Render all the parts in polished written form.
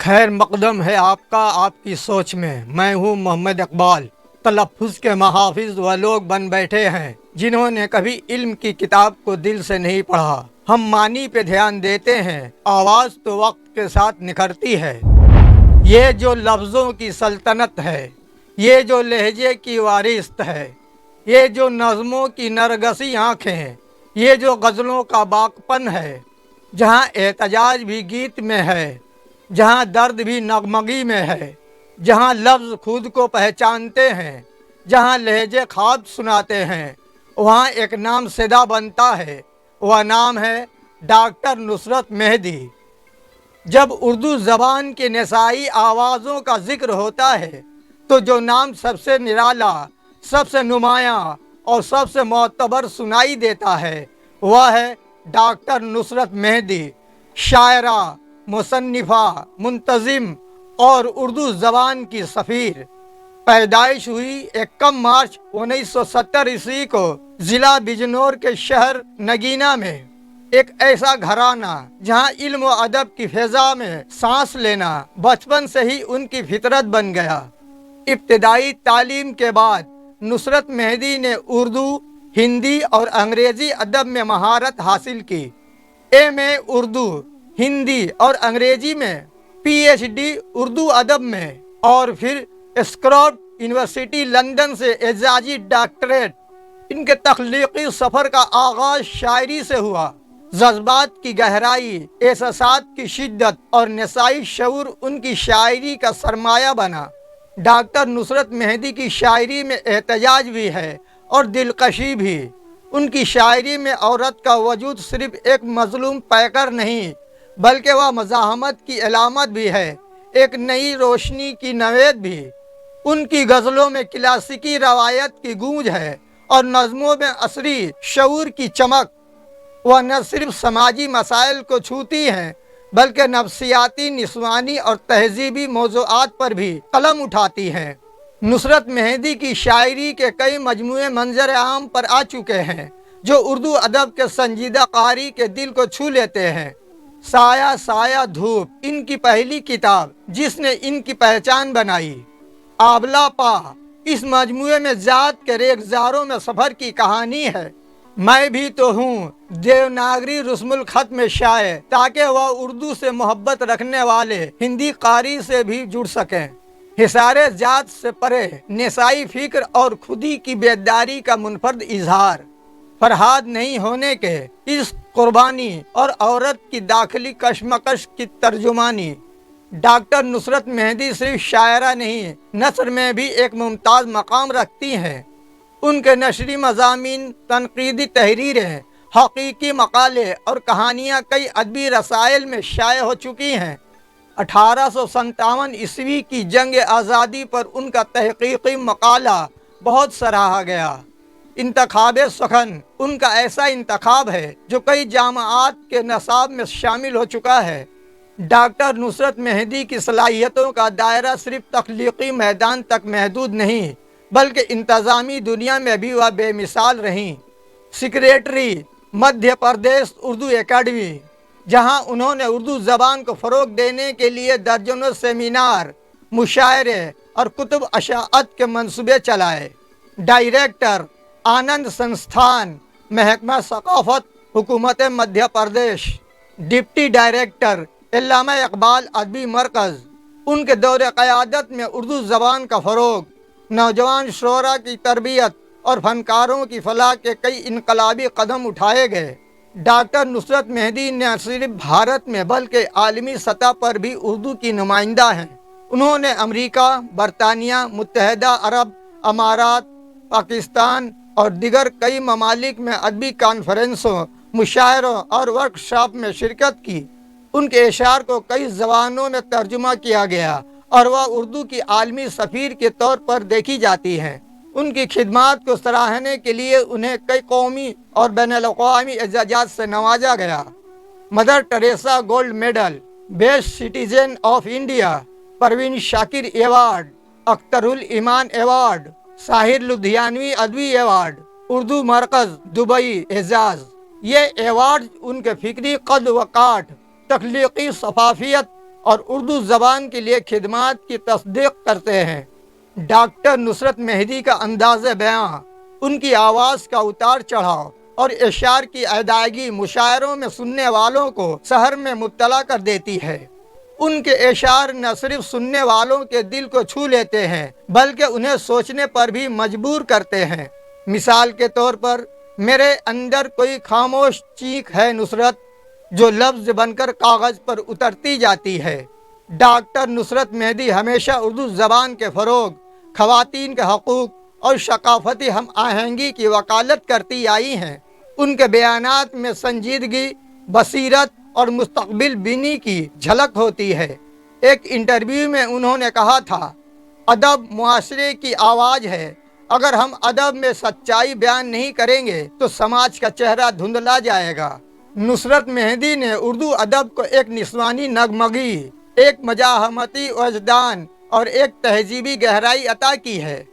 خیر مقدم ہے آپ کا آپ کی سوچ میں ہوں محمد اقبال۔ تلفظ کے محافظ وہ لوگ بن بیٹھے ہیں جنہوں نے کبھی علم کی کتاب کو دل سے نہیں پڑھا۔ ہم معنی پہ دھیان دیتے ہیں، آواز تو وقت کے ساتھ نکھرتی ہے۔ یہ جو لفظوں کی سلطنت ہے، یہ جو لہجے کی وارث ہے، یہ جو نظموں کی نرگسی آنکھیں، یہ جو غزلوں کا باغپن ہے، جہاں احتجاج بھی گیت میں ہے، جہاں درد بھی نغمگی میں ہے، جہاں لفظ خود کو پہچانتے ہیں، جہاں لہجے خواب سناتے ہیں، وہاں ایک نام صدا بنتا ہے۔ وہ نام ہے ڈاکٹر نصرت مہدی۔ جب اردو زبان کی نسائی آوازوں کا ذکر ہوتا ہے تو جو نام سب سے نرالا، سب سے نمایاں اور سب سے معتبر سنائی دیتا ہے وہ ہے ڈاکٹر نصرت مہدی۔ شاعرہ، مصنفہ، منتظم اور اردو زبان کی سفیر۔ پیدائش ہوئی 1 مارچ 1970 عیسوی کو ضلع بجنور کے شہر نگینہ میں۔ ایک ایسا گھرانہ جہاں علم و ادب کی فضا میں سانس لینا بچپن سے ہی ان کی فطرت بن گیا۔ ابتدائی تعلیم کے بعد نصرت مہدی نے اردو، ہندی اور انگریزی ادب میں مہارت حاصل کی۔ ایم.اے اردو، ہندی اور انگریزی میں، پی ایچ ڈی اردو ادب میں اور پھر اسکروفٹ یونیورسٹی لندن سے اعزازی ڈاکٹریٹ۔ ان کے تخلیقی سفر کا آغاز شاعری سے ہوا۔ جذبات کی گہرائی، احساسات کی شدت اور نسائی شعور ان کی شاعری کا سرمایہ بنا۔ ڈاکٹر نصرت مہدی کی شاعری میں احتجاج بھی ہے اور دلکشی بھی۔ ان کی شاعری میں عورت کا وجود صرف ایک مظلوم پیکر نہیں بلکہ وہ مزاحمت کی علامت بھی ہے، ایک نئی روشنی کی نوید بھی۔ ان کی غزلوں میں کلاسیکی روایت کی گونج ہے اور نظموں میں عصری شعور کی چمک۔ وہ نہ صرف سماجی مسائل کو چھوتی ہیں بلکہ نفسیاتی، نسوانی اور تہذیبی موضوعات پر بھی قلم اٹھاتی ہیں۔ نصرت مہدی کی شاعری کے کئی مجموعے منظر عام پر آ چکے ہیں جو اردو ادب کے سنجیدہ قاری کے دل کو چھو لیتے ہیں۔ سایہ سایہ دھوپ ان کی پہلی کتاب جس نے ان کی پہچان بنائی۔ آبلہ پا، اس مجموعے میں ذات کے ریگزاروں میں سفر کی کہانی ہے۔ میں بھی تو ہوں، دیوناگری رسم الخط میں شائع تاکہ وہ اردو سے محبت رکھنے والے ہندی قاری سے بھی جڑ سکیں۔ حصار ذات سے پرے، نسائی فکر اور خودی کی بیداری کا منفرد اظہار۔ فرہاد نہیں ہونے کے، اس قربانی اور عورت کی داخلی کشمکش کی ترجمانی۔ ڈاکٹر نصرت مہدی صرف شاعرہ نہیں، نثر میں بھی ایک ممتاز مقام رکھتی ہیں۔ ان کے نثری مضامین، تنقیدی تحریریں، حقیقی مقالے اور کہانیاں کئی ادبی رسائل میں شائع ہو چکی ہیں۔ 1857 عیسوی کی جنگ آزادی پر ان کا تحقیقی مقالہ بہت سراہا گیا۔ انتخاب سخن ان کا ایسا انتخاب ہے جو کئی جامعات کے نصاب میں شامل ہو چکا ہے۔ ڈاکٹر نصرت مہدی کی صلاحیتوں کا دائرہ صرف تخلیقی میدان تک محدود نہیں بلکہ انتظامی دنیا میں بھی وہ بے مثال رہیں۔ سیکریٹری، مدھیہ پردیش اردو اکیڈمی، جہاں انہوں نے اردو زبان کو فروغ دینے کے لیے درجنوں سیمینار، مشاعرے اور کتب اشاعت کے منصوبے چلائے۔ ڈائریکٹر، آنند سنستھان، محکمہ ثقافت، حکومت مدھیہ پردیش۔ ڈپٹی ڈائریکٹر، علامہ اقبال ادبی مرکز۔ ان کے دور قیادت میں اردو زبان کا فروغ، نوجوان شعراء کی تربیت اور فنکاروں کی فلاح کے کئی انقلابی قدم اٹھائے گئے۔ ڈاکٹر نصرت مہدی نہ صرف بھارت میں بلکہ عالمی سطح پر بھی اردو کی نمائندہ ہیں۔ انہوں نے امریکہ، برطانیہ، متحدہ عرب امارات، پاکستان اور دیگر کئی ممالک میں ادبی کانفرنسوں، مشاعروں اور ورکشاپ میں شرکت کی۔ ان کے اشعار کو کئی زبانوں میں ترجمہ کیا گیا اور وہ اردو کی عالمی سفیر کے طور پر دیکھی جاتی ہیں۔ ان کی خدمات کو سراہنے کے لیے انہیں کئی قومی اور بین الاقوامی اعزازات سے نوازا گیا۔ Mother Teresa gold medal, best citizen of India, Parveen Shakir award, Akhtar ul-Iman award, Sahir Ludhianvi ادبی ایوارڈ، اردو مرکز دبئی اعزاز۔ یہ ایوارڈ ان کے فکری قد و کاٹ، تخلیقی شفافیت اور اردو زبان کے لیے خدمات کی تصدیق کرتے ہیں۔ ڈاکٹر نصرت مہدی کا انداز بیاں، ان کی آواز کا اتار چڑھاؤ اور اشعار کی ادائیگی مشاعروں میں سننے والوں کو سحر میں مبتلا کر دیتی ہے۔ ان کے اشعار نہ صرف سننے والوں کے دل کو چھو لیتے ہیں بلکہ انہیں سوچنے پر بھی مجبور کرتے ہیں۔ مثال کے طور پر، میرے اندر کوئی خاموش چیخ ہے نصرت، جو لفظ بن کر کاغذ پر اترتی جاتی ہے۔ ڈاکٹر نصرت مہدی ہمیشہ اردو زبان کے فروغ، خواتین کے حقوق اور ثقافتی ہم آہنگی کی وکالت کرتی آئی ہیں۔ ان کے بیانات میں سنجیدگی، بصیرت اور مستقبل بینی کی جھلک ہوتی ہے۔ ایک انٹرویو میں انہوں نے کہا تھا، ادب معاشرے کی آواز ہے۔ اگر ہم ادب میں سچائی بیان نہیں کریں گے تو سماج کا چہرہ دھندلا جائے گا۔ نصرت مہدی نے اردو ادب کو ایک نسوانی نغمگی، ایک مزاحمتی وجدان اور ایک تہذیبی گہرائی عطا کی ہے۔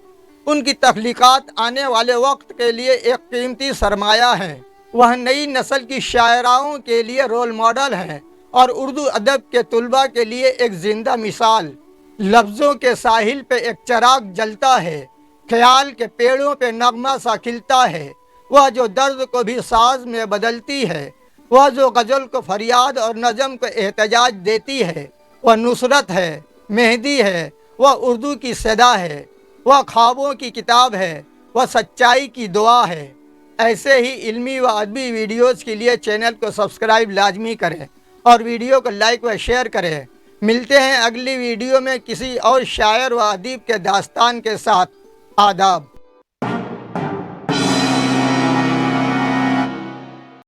ان کی تخلیقات آنے والے وقت کے لیے ایک قیمتی سرمایہ ہیں۔ وہ نئی نسل کی شاعراؤں کے لیے رول ماڈل ہیں اور اردو ادب کے طلباء کے لیے ایک زندہ مثال۔ لفظوں کے ساحل پہ ایک چراغ جلتا ہے، خیال کے پیڑوں پہ نغمہ سا کھلتا ہے۔ وہ جو درد کو بھی ساز میں بدلتی ہے، وہ جو غزل کو فریاد اور نظم کو احتجاج دیتی ہے، وہ نصرت ہے، مہدی ہے، وہ اردو کی صدا ہے، وہ خوابوں کی کتاب ہے، وہ سچائی کی دعا ہے۔ ایسے ہی علمی و ادبی ویڈیوز کے لیے چینل کو سبسکرائب لازمی کریں اور ویڈیو کو لائک و شیئر کریں۔ ملتے ہیں اگلی ویڈیو میں کسی اور شاعر و ادیب کے داستان کے ساتھ۔ آداب۔